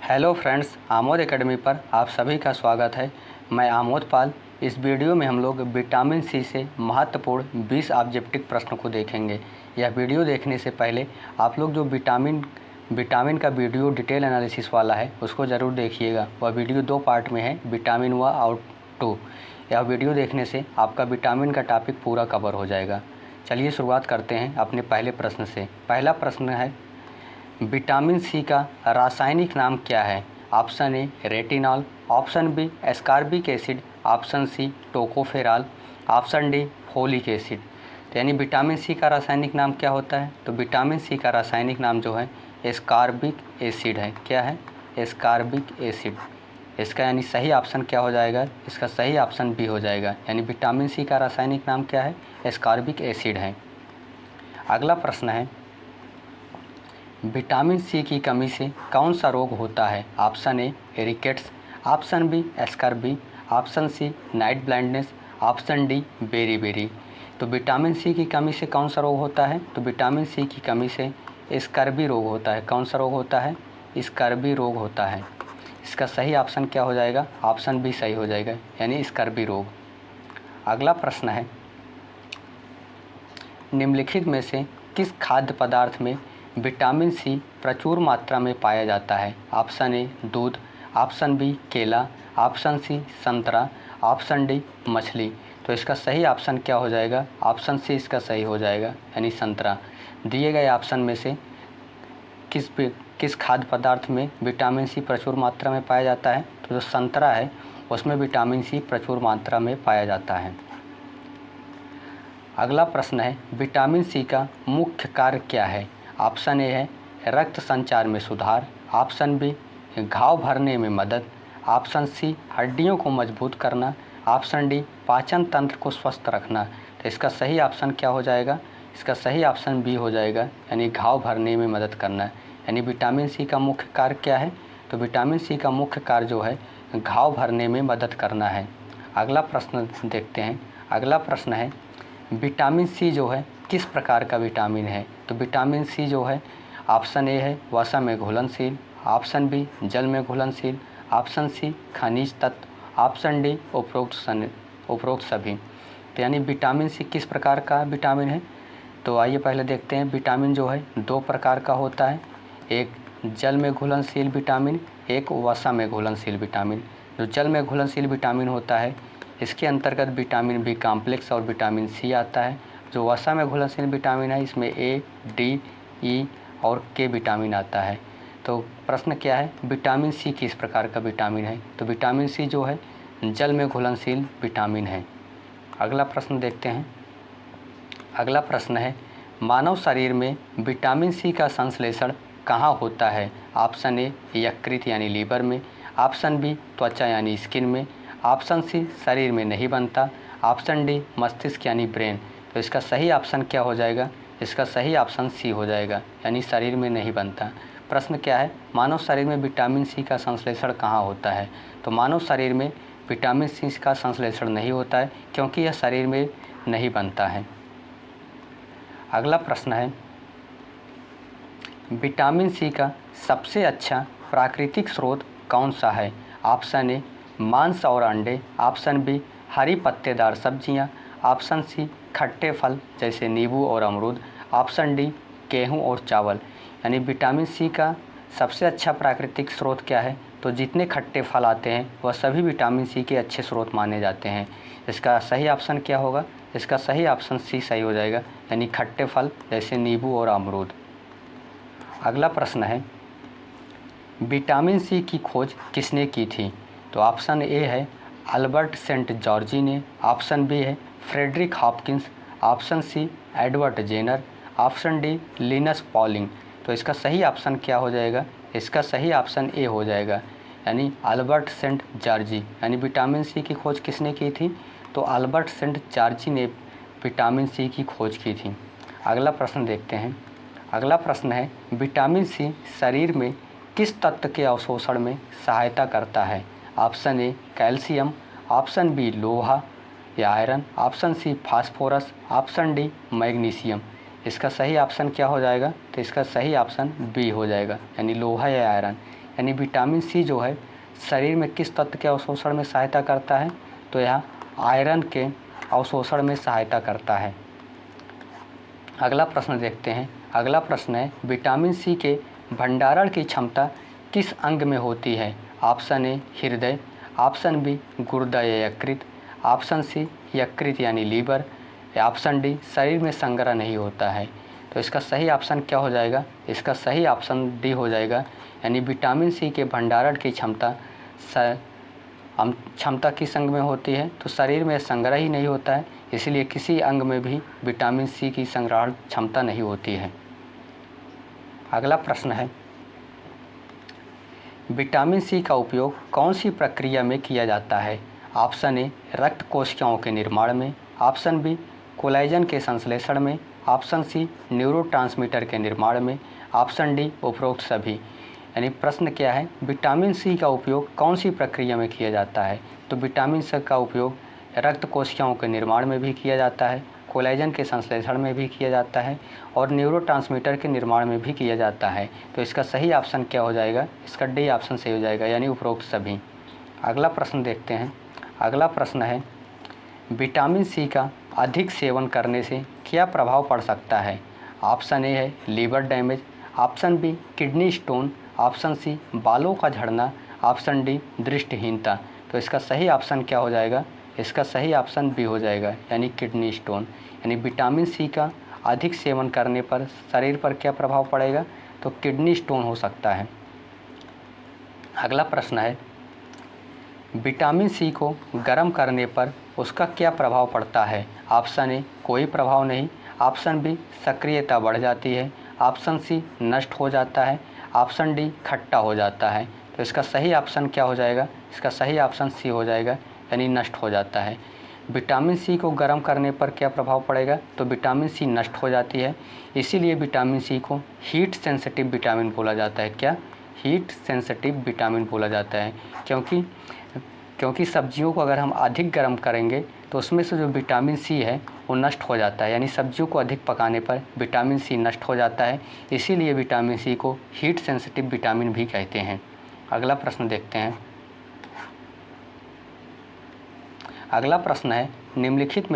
Hello friends, Amod academy पर आप सभी का स्वागत है। मैं आमोद पाल। इस वीडियो में हम लोग विटामिन सी से महत्वपूर्ण 20 ऑब्जेक्टिव प्रश्न को देखेंगे। यह वीडियो देखने से पहले आप लोग जो विटामिन का वीडियो डिटेल एनालिसिस वाला है उसको ज़रूर देखिएगा। वह वीडियो 2 पार्ट में है, विटामिन 1 और 2। यह वीडियो देखने से आपका विटामिन का टॉपिक पूरा कवर हो जाएगा। चलिए शुरुआत करते हैं अपने पहले प्रश्न से। पहला प्रश्न है, विटामिन सी का रासायनिक नाम क्या है? Option A retinol, option B ascorbic acid, option C tocopherol, option D folic acid. तो यानी विटामिन सी का रासायनिक नाम क्या होता है? तो विटामिन सी का रासायनिक नाम जो है एस्कॉर्बिक एसिड है। क्या है? Ascorbic acid. इसका यानी सही ऑप्शन क्या हो जाएगा? इसका सही ऑप्शन बी हो जाएगा। यानी विटामिन सी का रासायनिक नाम क्या है? एस्कॉर्बिक एसिड है। अगला प्रश्न है, विटामिन सी की कमी से कौन सा रोग होता है? Option A rickets, option B scurvy, option C night blindness, option D beriberi. तो विटामिन सी की कमी से कौन सा रोग होता है? तो विटामिन सी की कमी से स्कर्वी रोग होता है। कौन सा रोग होता है? स्कर्वी रोग होता है। इसका सही ऑप्शन क्या हो जाएगा? ऑप्शन बी सही हो जाएगा, यानी स्कर्वी रोग। अगला प्रश्न है, निम्नलिखित में से किस खाद्य पदार्थ में विटामिन सी प्रचुर मात्रा में पाया जाता है? ऑप्शन ए दूध, ऑप्शन बी केला, ऑप्शन सी संतरा, ऑप्शन डी मछली। तो इसका सही ऑप्शन क्या हो जाएगा? ऑप्शन सी इसका सही हो जाएगा, यानी संतरा। दिए गए ऑप्शन में से किस खाद्य पदार्थ में विटामिन सी प्रचुर मात्रा में पाया जाता है? तो जो संतरा है उसमें विटामिन सी प्रचुर मात्रा में पाया जाता है। अगला प्रश्न है, विटामिन सी का मुख्य कार्य क्या है? ऑप्शन ए है रक्त संचार में सुधार, ऑप्शन बी घाव भरने में मदद, ऑप्शन सी हड्डियों को मजबूत करना, ऑप्शन डी पाचन तंत्र को स्वस्थ रखना। तो इसका सही ऑप्शन क्या हो जाएगा? इसका सही ऑप्शन बी हो जाएगा, यानी घाव भरने में मदद करना। यानी विटामिन सी का मुख्य कार्य क्या है? तो विटामिन सी का मुख्य कार्य जो है घाव भरने में मदद करना है। अगला प्रश्न देखते हैं। अगला प्रश्न है, विटामिन सी जो है किस प्रकार का विटामिन है? तो विटामिन सी जो है ऑप्शन ए है वसा में घुलनशील, ऑप्शन बी जल में घुलनशील, ऑप्शन सी खनिज तत्व, ऑप्शन डी उपरोक्त सभी। तो यानी विटामिन सी किस प्रकार का विटामिन है? तो आइए पहले देखते हैं। विटामिन जो है 2 प्रकार का होता है, एक जल में घुलनशील विटामिन, एक वसा में घुलनशील विटामिन। जो जल में घुलनशील विटामिन होता है इसके अंतर्गत विटामिन बी कॉम्प्लेक्स और विटामिन सी आता है। जो वसा में घुलनशील विटामिन है इसमें ए, डी, ई और के विटामिन आता है। तो प्रश्न क्या है, विटामिन सी किस प्रकार का विटामिन है? तो विटामिन सी जो है जल में घुलनशील विटामिन है। अगला प्रश्न देखते हैं। अगला प्रश्न है, मानव शरीर में विटामिन सी का संश्लेषण कहाँ होता है? ऑप्शन ए यकृत यानी लीवर में, ऑप्शन बी त्वचा यानी स्किन में, ऑप्शन सी शरीर में नहीं बनता, ऑप्शन डी मस्तिष्क यानी ब्रेन। तो इसका सही ऑप्शन क्या हो जाएगा? इसका सही ऑप्शन सी हो जाएगा, यानी शरीर में नहीं बनता। प्रश्न क्या है, मानव शरीर में विटामिन सी का संश्लेषण कहाँ होता है? तो मानव शरीर में विटामिन सी का संश्लेषण नहीं होता है क्योंकि यह शरीर में नहीं बनता है। अगला प्रश्न है, विटामिन सी का सबसे अच्छा प्राकृतिक स्रोत कौन सा है? ऑप्शन ए मांस और अंडे, ऑप्शन बी हरी पत्तेदार सब्जियां, ऑप्शन सी खट्टे फल जैसे नींबू और अमरूद, ऑप्शन डी गेहूं और चावल। यानी विटामिन सी का सबसे अच्छा प्राकृतिक स्रोत क्या है? तो जितने खट्टे फल आते हैं वह सभी विटामिन सी के अच्छे स्रोत माने जाते हैं। इसका सही ऑप्शन क्या होगा? इसका सही ऑप्शन सी सही हो जाएगा, यानी खट्टे फल जैसे नींबू और अमरूद। अगला प्रश्न है, विटामिन सी की खोज किसने की थी? तो ऑप्शन ए है अल्बर्ट सेंट जॉर्जी ने, ऑप्शन बी है Frederick Hopkins, option C Edward Jenner, option D Linus Pauling. तो इसका सही ऑप्शन क्या हो जाएगा? इसका सही ऑप्शन ए हो जाएगा, यानी अल्बर्ट सेंट जॉर्जी। यानी विटामिन सी की खोज किसने की थी? तो अल्बर्ट सेंट जॉर्जी ने विटामिन सी की खोज की थी। अगला प्रश्न देखते हैं। अगला प्रश्न है, विटामिन सी शरीर में किस तत्व के अवशोषण में सहायता करता है? Option A calcium, option B लोहा या iron, option C phosphorus, option D magnesium. इसका सही ऑप्शन क्या हो जाएगा? तो इसका सही ऑप्शन बी हो जाएगा, यानी लोहा या आयरन। यानी विटामिन सी जो है शरीर में किस तत्व के अवशोषण में सहायता करता है? तो यह आयरन के अवशोषण में सहायता करता है। अगला प्रश्न देखते हैं। अगला प्रश्न है, विटामिन सी के भंडारण की क्षमता किस अंग में होती है? ऑप्शन ए हृदय, ऑप्शन बी गुर्दा या यकृत, ऑप्शन सी यकृत यानी लीवर, या ऑप्शन डी शरीर में संग्रह नहीं होता है। तो इसका सही ऑप्शन क्या हो जाएगा? इसका सही ऑप्शन डी हो जाएगा, यानी विटामिन सी के भंडारण की क्षमता किस अंग में होती है? तो शरीर में संग्रह ही नहीं होता है, इसलिए किसी अंग में भी विटामिन सी की संग्रहण क्षमता नहीं होती है। अगला प्रश्न है, विटामिन सी का उपयोग कौन सी प्रक्रिया में किया जाता है? ऑप्शन ए रक्त कोशिकाओं के निर्माण में, ऑप्शन बी कोलेजन के संश्लेषण में, ऑप्शन सी न्यूरोट्रांसमीटर के निर्माण में, ऑप्शन डी उपरोक्त सभी। यानी प्रश्न क्या है, विटामिन सी का उपयोग कौन सी प्रक्रिया में किया जाता है? तो विटामिन सी का उपयोग रक्त कोशिकाओं के निर्माण में भी किया जाता है, कोलेजन के संश्लेषण में भी किया जाता है और न्यूरोट्रांसमीटर के निर्माण में भी किया जाता है। तो इसका सही ऑप्शन क्या हो जाएगा? इसका डी ऑप्शन सही हो जाएगा, यानी उपरोक्त सभी। अगला प्रश्न देखते हैं। अगला प्रश्न है, विटामिन सी का अधिक सेवन करने से क्या प्रभाव पड़ सकता है? ऑप्शन ए है liver damage, option B kidney stone, option C बालों का झड़ना, ऑप्शन डी दृष्टिहीनता। तो इसका सही ऑप्शन क्या हो जाएगा? इसका सही ऑप्शन बी हो जाएगा, यानी किडनी स्टोन। यानी विटामिन सी का अधिक सेवन करने पर शरीर पर क्या प्रभाव पड़ेगा? तो किडनी स्टोन हो सकता है। अगला प्रश्न है, विटामिन सी को गर्म करने पर उसका क्या प्रभाव पड़ता है? ऑप्शन ए कोई प्रभाव नहीं, ऑप्शन बी सक्रियता बढ़ जाती है, ऑप्शन सी नष्ट हो जाता है, ऑप्शन डी खट्टा हो जाता है। तो इसका सही ऑप्शन क्या हो जाएगा? इसका सही ऑप्शन सी हो जाएगा, यानी नष्ट हो जाता है। विटामिन सी को गर्म करने पर क्या प्रभाव पड़ेगा? तो विटामिन सी नष्ट हो जाती है, इसीलिए विटामिन सी को हीट सेंसिटिव विटामिन बोला जाता है। क्या? हीट सेंसिटिव विटामिन बोला जाता है, क्योंकि सब्जियों को अगर हम अधिक गर्म करेंगे तो उसमें से जो विटामिन सी है वो नष्ट हो जाता है, यानी सब्जियों को अधिक पकाने पर विटामिन सी नष्ट हो जाता है, इसीलिए विटामिन सी को हीट सेंसिटिव विटामिन भी कहते हैं। अगला प्रश्न देखते हैं। अगला प्रश्न है, निम्नलिखित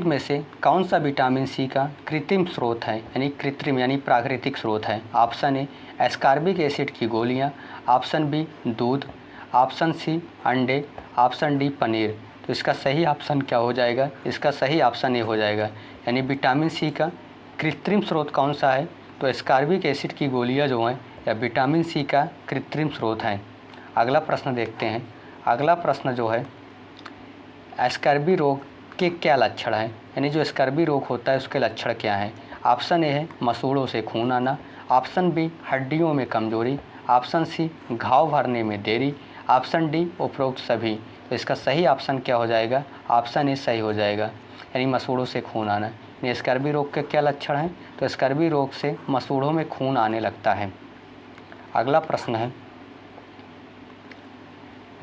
में से कौन सा विटामिन सी का कृत्रिम स्रोत है? यानी कृत्रिम यानी प्राकृतिक स्रोत है। ऑप्शन ए एस्कॉर्बिक एसिड की गोलियां, ऑप्शन बी दूध, ऑप्शन सी अंडे, ऑप्शन डी पनीर। तो इसका सही ऑप्शन क्या हो जाएगा? इसका सही ऑप्शन ए हो जाएगा, यानी विटामिन सी का कृत्रिम स्रोत कौन सा है? तो एस्कॉर्बिक एसिड की गोलियां जो हैं या विटामिन सी का कृत्रिम स्रोत हैं। अगला प्रश्न देखते हैं। अगला प्रश्न जो है, स्कर्वी रोग के क्या लक्षण हैं? यानी जो स्कर्वी रोग होता है उसके लक्षण क्या हैं? ऑप्शन ए है मसूड़ों से खून आना, ऑप्शन बी हड्डियों में कमजोरी, ऑप्शन सी घाव भरने में देरी, ऑप्शन डी उपरोक्त सभी। तो इसका सही ऑप्शन क्या हो जाएगा? ऑप्शन ए सही हो जाएगा, यानी मसूड़ों से खून आना। यानी स्कर्वी रोग के क्या लक्षण हैं? तो स्कर्वी रोग से मसूड़ों में खून आने लगता है। अगला प्रश्न है,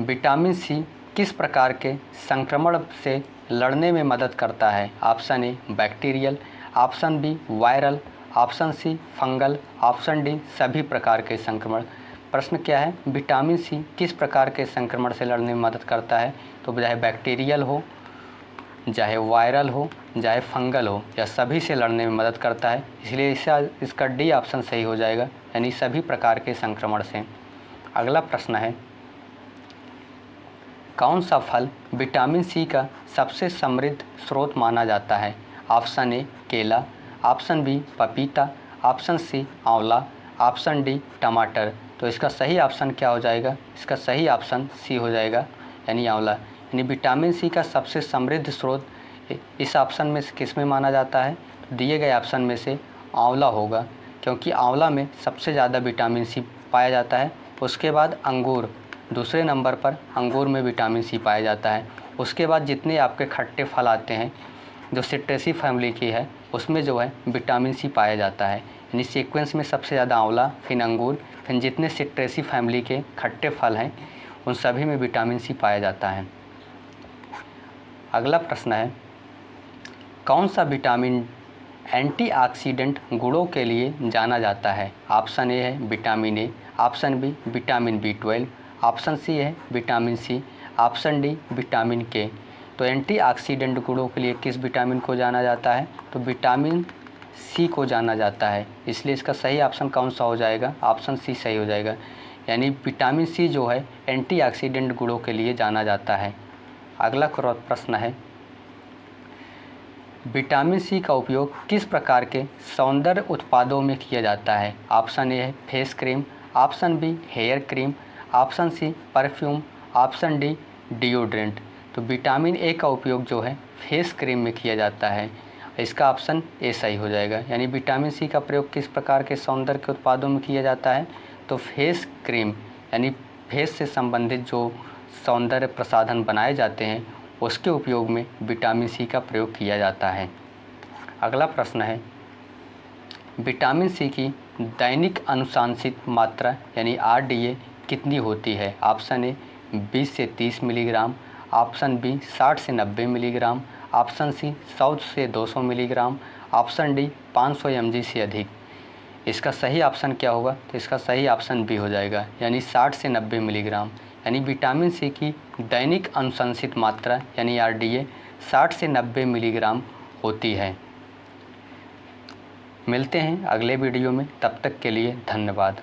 विटामिन सी किस प्रकार के संक्रमण से लड़ने में मदद करता है? Option A bacterial, option B viral, option C fungal, option D सभी प्रकार के संक्रमण। प्रश्न क्या है, विटामिन सी किस प्रकार के संक्रमण से लड़ने में मदद करता है? तो चाहे बैक्टीरियल हो, चाहे वायरल हो, चाहे फंगल हो, या सभी से लड़ने में मदद करता है, इसलिए इसका डी ऑप्शन सही हो जाएगा, यानी सभी प्रकार के संक्रमण से। अगला प्रश्न है, कौन सा फल विटामिन सी का सबसे समृद्ध स्रोत माना जाता है? ऑप्शन ए केला, ऑप्शन बी पपीता, ऑप्शन सी आंवला, ऑप्शन डी टमाटर। तो इसका सही ऑप्शन क्या हो जाएगा? इसका सही ऑप्शन सी हो जाएगा, यानी आंवला। यानी विटामिन सी का सबसे समृद्ध स्रोत इस ऑप्शन में से किस में माना जाता है? तो दिए गए ऑप्शन में से आंवला होगा, क्योंकि आंवला में सबसे ज़्यादा विटामिन सी पाया जाता है। उसके बाद अंगूर, दूसरे नंबर पर अंगूर में विटामिन सी पाया जाता है। उसके बाद जितने आपके खट्टे फल आते हैं जो सिट्रेसी फैमिली की है उसमें जो है विटामिन सी पाया जाता है। यानी सीक्वेंस में सबसे ज़्यादा आंवला, फिर अंगूर, फिर जितने सिट्रेसी फैमिली के खट्टे फल हैं उन सभी में विटामिन सी पाया जाता है। अगला प्रश्न है, कौन सा विटामिन एंटीऑक्सीडेंट गुणों के लिए जाना जाता है? ऑप्शन ए है vitamin A, option B vitamin बी12, ऑप्शन सी है vitamin C, option D vitamin K. तो एंटीऑक्सीडेंट गुणों के लिए किस विटामिन को जाना जाता है? तो विटामिन सी को जाना जाता है। इसलिए इसका सही ऑप्शन कौन सा हो जाएगा? ऑप्शन सी सही हो जाएगा। यानी विटामिन सी जो है एंटीऑक्सीडेंट गुणों के लिए जाना जाता है। अगला प्रश्न है, विटामिन सी का उपयोग किस प्रकार के सौंदर्य उत्पादों में किया जाता है? ऑप्शन ए है face cream, option B hair cream, option C perfume, option D deodorant. तो विटामिन ए का उपयोग जो है फेस क्रीम में किया जाता है। इसका ऑप्शन ए सही हो जाएगा। यानी विटामिन सी का प्रयोग किस प्रकार के सौंदर्य के उत्पादों में किया जाता है? तो फेस क्रीम, यानी फेस से संबंधित जो सौंदर्य प्रसाधन बनाए जाते हैं उसके उपयोग में विटामिन सी का प्रयोग किया जाता है। अगला प्रश्न है, विटामिन सी की दैनिक अनुशंसित मात्रा यानी RDA कितनी होती है? ऑप्शन ए 20 से 30 मिलीग्राम, ऑप्शन बी 60 से 90 मिलीग्राम, ऑप्शन सी 100 से 200 मिलीग्राम, ऑप्शन डी 500 mg से अधिक। इसका सही ऑप्शन क्या होगा? तो इसका सही ऑप्शन बी हो जाएगा, यानी 60 से 90 मिलीग्राम। यानी विटामिन सी की दैनिक अनुशंसित मात्रा यानी RDA 60 से 90 मिलीग्राम होती है। मिलते हैं अगले वीडियो में, तब तक के लिए धन्यवाद।